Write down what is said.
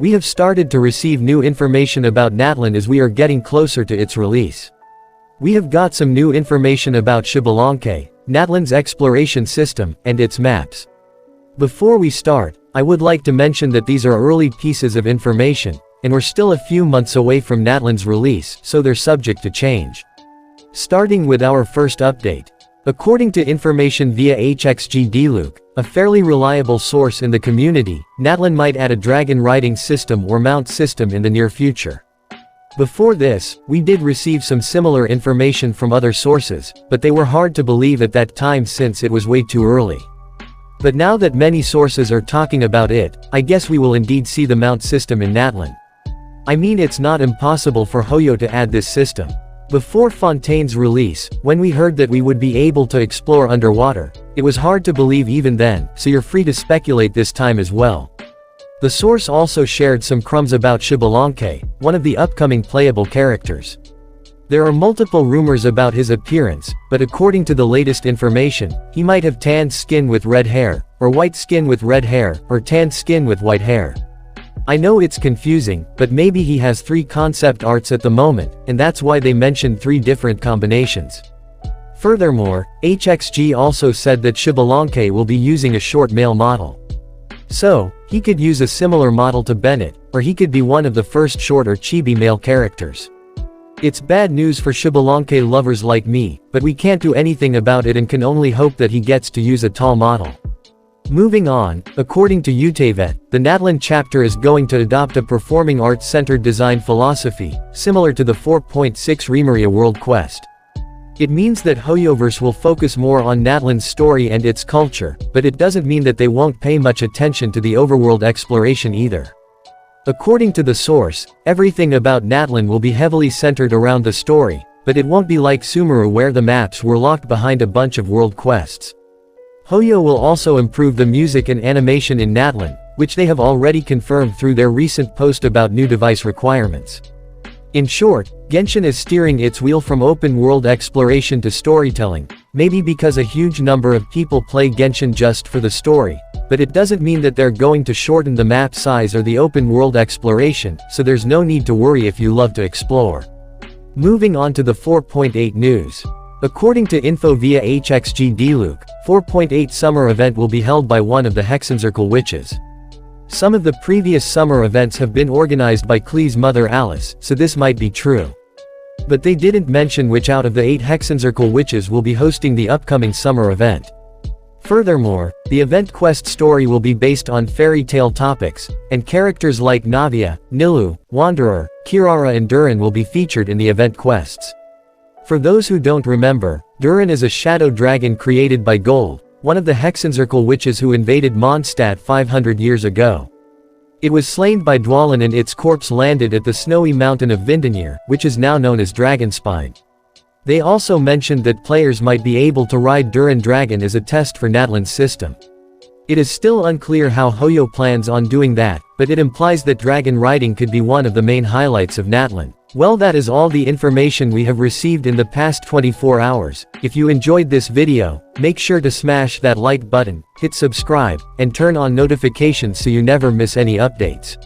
We have started to receive new information about Natlan as we are getting closer to its release. We have got some new information about Xbalanque, Natlan's exploration system, and its maps. Before we start, I would like to mention that these are early pieces of information, and we're still a few months away from Natlan's release, so they're subject to change. Starting with our first update. According to information via HXG, a fairly reliable source in the community, Natlan might add a dragon riding system or mount system in the near future. Before this, we did receive some similar information from other sources, but they were hard to believe at that time since it was way too early. But now that many sources are talking about it, I guess we will indeed see the mount system in Natlan. I mean, it's not impossible for Hoyo to add this system. Before Fontaine's release, when we heard that we would be able to explore underwater, it was hard to believe even then, so you're free to speculate this time as well. The source also shared some crumbs about Xbalanque, one of the upcoming playable characters. There are multiple rumors about his appearance, but according to the latest information, he might have tanned skin with red hair, or white skin with red hair, or tanned skin with white hair. I know it's confusing, but maybe he has 3 concept arts at the moment, and that's why they mentioned 3 different combinations. Furthermore, HXG also said that Xbalanque will be using a short male model. So, he could use a similar model to Bennett, or he could be one of the first short or chibi male characters. It's bad news for Xbalanque lovers like me, but we can't do anything about it and can only hope that he gets to use a tall model. Moving on, according to Utevet, the Natlan chapter is going to adopt a performing arts-centered design philosophy, similar to the 4.6 Remeria World Quest. It means that Hoyoverse will focus more on Natlan's story and its culture, but it doesn't mean that they won't pay much attention to the overworld exploration either. According to the source, everything about Natlan will be heavily centered around the story, but it won't be like Sumeru where the maps were locked behind a bunch of world quests. Hoyo will also improve the music and animation in Natlan, which they have already confirmed through their recent post about new device requirements. In short, Genshin is steering its wheel from open-world exploration to storytelling, maybe because a huge number of people play Genshin just for the story, but it doesn't mean that they're going to shorten the map size or the open-world exploration, so there's no need to worry if you love to explore. Moving on to the 4.8 news. According to info via HXG, 4.8 summer event will be held by one of the Hexencircle witches. Some of the previous summer events have been organized by Klee's mother Alice, so this might be true. But they didn't mention which out of the 8 Hexencircle witches will be hosting the upcoming summer event. Furthermore, the event quest story will be based on fairy tale topics, and characters like Navia, Nilu, Wanderer, Kirara and Durin will be featured in the event quests. For those who don't remember, Durin is a shadow dragon created by Gold, one of the Hexencircle witches who invaded Mondstadt 500 years ago. It was slain by Dwalin and its corpse landed at the snowy mountain of Vindinir, which is now known as Dragonspine. They also mentioned that players might be able to ride Durin Dragon as a test for Natlan's system. It is still unclear how Hoyo plans on doing that, but it implies that dragon riding could be one of the main highlights of Natlan. Well, that is all the information we have received in the past 24 hours. If you enjoyed this video, make sure to smash that like button, hit subscribe, and turn on notifications so you never miss any updates.